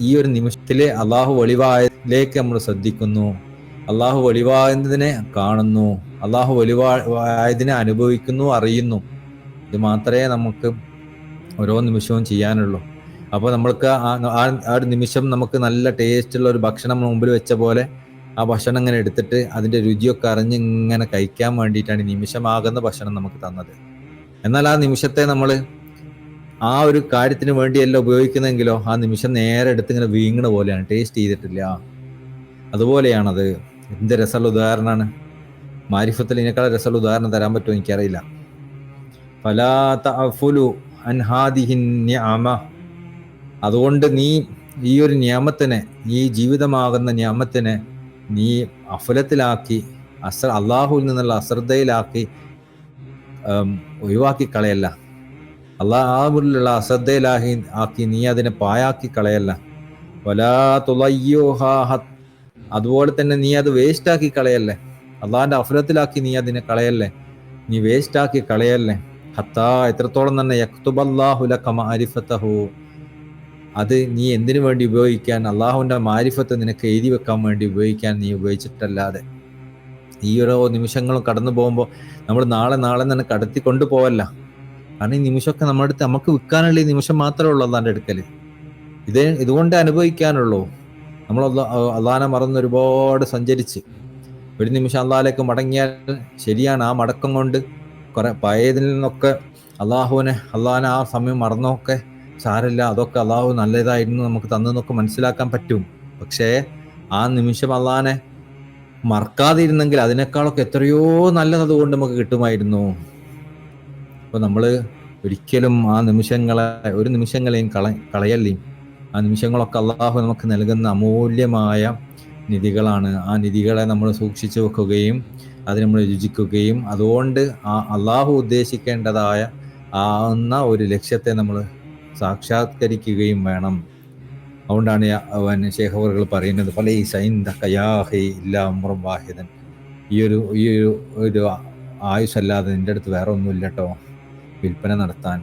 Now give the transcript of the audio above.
ഈ ഒരു നിമിഷത്തിലെ അള്ളാഹു വെളിവായതിലേക്ക് നമ്മൾ ശ്രദ്ധിക്കുന്നു, അള്ളാഹു വെളിവായതിനെ കാണുന്നു, അള്ളാഹു വെളിവായതിനെ അനുഭവിക്കുന്നു, അറിയുന്നു. ഇത് മാത്രമേ നമുക്ക് ഓരോ നിമിഷവും ചെയ്യാനുള്ളൂ. അപ്പോൾ നമ്മൾക്ക് ആ ഒരു നിമിഷം നമുക്ക് നല്ല ടേസ്റ്റുള്ള ഒരു ഭക്ഷണം മുമ്പിൽ വെച്ച പോലെ ആ ഭക്ഷണം ഇങ്ങനെ എടുത്തിട്ട് അതിൻ്റെ രുചിയൊക്കെ അറിഞ്ഞ് ഇങ്ങനെ കഴിക്കാൻ വേണ്ടിയിട്ടാണ് ഈ നിമിഷമാകുന്ന ഭക്ഷണം നമുക്ക് തന്നത്. എന്നാൽ ആ നിമിഷത്തെ നമ്മൾ ആ ഒരു കാര്യത്തിന് വേണ്ടിയല്ല ഉപയോഗിക്കുന്നെങ്കിലോ ആ നിമിഷം നേരെ എടുത്ത് ഇങ്ങനെ വീങ്ങണ പോലെയാണ്, ടേസ്റ്റ് ചെയ്തിട്ടില്ല. അതുപോലെയാണത്. എന്ത് രസമുള്ള ഉദാഹരണമാണ്. മാരിഫത്തിൽ ഇതിനേക്കാൾ രസമുള്ള ഉദാഹരണം തരാൻ പറ്റുമോ എനിക്കറിയില്ല. ഫലാ തഅഫുലു അൻ ഹാദിഹി നിഅമ. അതുകൊണ്ട് നീ ഈ ഒരു നിയമത്തിനെ, ഈ ജീവിതമാകുന്ന നിയമത്തിനെ നീ അഫലത്തിലാക്കി, അള്ളാഹുവിൽ നിന്നുള്ള അശ്രദ്ധയിലാക്കി ഒഴിവാക്കി കളയല്ല. അള്ളാഹുവിലുള്ള അശ്രദ്ധയിലാക്കി നീ അതിനെ പായാക്കി കളയല്ല. വലാ തുളയ്യുഹാ, അതുപോലെ തന്നെ നീ അത് വേസ്റ്റാക്കി കളയല്ലേ. അള്ളാഹിന്റെ അഫലത്തിലാക്കി നീ അതിനെ കളയല്ലേ, നീ വേസ്റ്റാക്കി കളയല്ലേ. ഹത്താ, എത്രത്തോളം തന്നെ യക്തുബല്ലാഹു ലക മഅരിഫതഹു, അത് നീ എന്തിനു വേണ്ടി ഉപയോഗിക്കാൻ, അള്ളാഹുവിന്റെ മാരിഫത്ത് നിനക്ക് എഴുതി വെക്കാൻ വേണ്ടി ഉപയോഗിക്കാൻ നീ ഉപയോഗിച്ചിട്ടല്ലാതെ. ഈ ഓരോ നിമിഷങ്ങളും കടന്നു പോകുമ്പോൾ നമ്മൾ നാളെ തന്നെ കടത്തി കൊണ്ടുപോവല്ല. കാരണം ഈ നിമിഷമൊക്കെ നമ്മുടെ അടുത്ത് നമുക്ക് വിൽക്കാനുള്ള ഈ നിമിഷം മാത്രമേ ഉള്ളൂ അള്ളാന്റെ അടുക്കല്. ഇതുകൊണ്ട് അനുഭവിക്കാനുള്ളൂ. നമ്മൾ അള്ളാഹിനെ മറന്ന് ഒരുപാട് സഞ്ചരിച്ച് ഒരു നിമിഷം അള്ളാഹിലേക്ക് മടങ്ങിയാൽ ശരിയാണ്, ആ മടക്കം കൊണ്ട് കുറെ പഴയതിൽ നിന്നൊക്കെ അള്ളാഹുവിനെ ആ സമയം മറന്നൊക്കെ സാരമില്ല, അതൊക്കെ അള്ളാഹു നല്ലതായിരുന്നു നമുക്ക് തന്നെന്നൊക്കെ മനസ്സിലാക്കാൻ പറ്റും. പക്ഷേ ആ നിമിഷം അള്ളാഹിനെ മറക്കാതിരുന്നെങ്കിൽ അതിനേക്കാളൊക്കെ എത്രയോ നല്ലത് അതുകൊണ്ട് നമുക്ക് കിട്ടുമായിരുന്നു. അപ്പോൾ നമ്മൾ ഒരിക്കലും ആ നിമിഷങ്ങളെ, ഒരു നിമിഷങ്ങളെയും കളയല്ലേ. ആ നിമിഷങ്ങളൊക്കെ അള്ളാഹു നമുക്ക് നൽകുന്ന അമൂല്യമായ നിധികളാണ്. ആ നിധികളെ നമ്മൾ സൂക്ഷിച്ചു വെക്കുകയും അത് നമ്മൾ രുചിക്കുകയും അതുകൊണ്ട് ആ അള്ളാഹു ഉദ്ദേശിക്കേണ്ടതായ ഒരു ലക്ഷ്യത്തെ നമ്മൾ സാക്ഷാത്കരിക്കുകയും വേണം. അതുകൊണ്ടാണ് ശൈഖ് അവറുകൾ പറയുന്നത്, ഫലൈസ ഇൻദക യാ അഖി ഇല്ലാ അംറുൻ വാഹിദൻ, ഈ ഒരു ആയുസ്സല്ലാതെ നിൻ്റെ അടുത്ത് വേറെ ഒന്നുമില്ല കേട്ടോ വിൽപ്പന നടത്താൻ.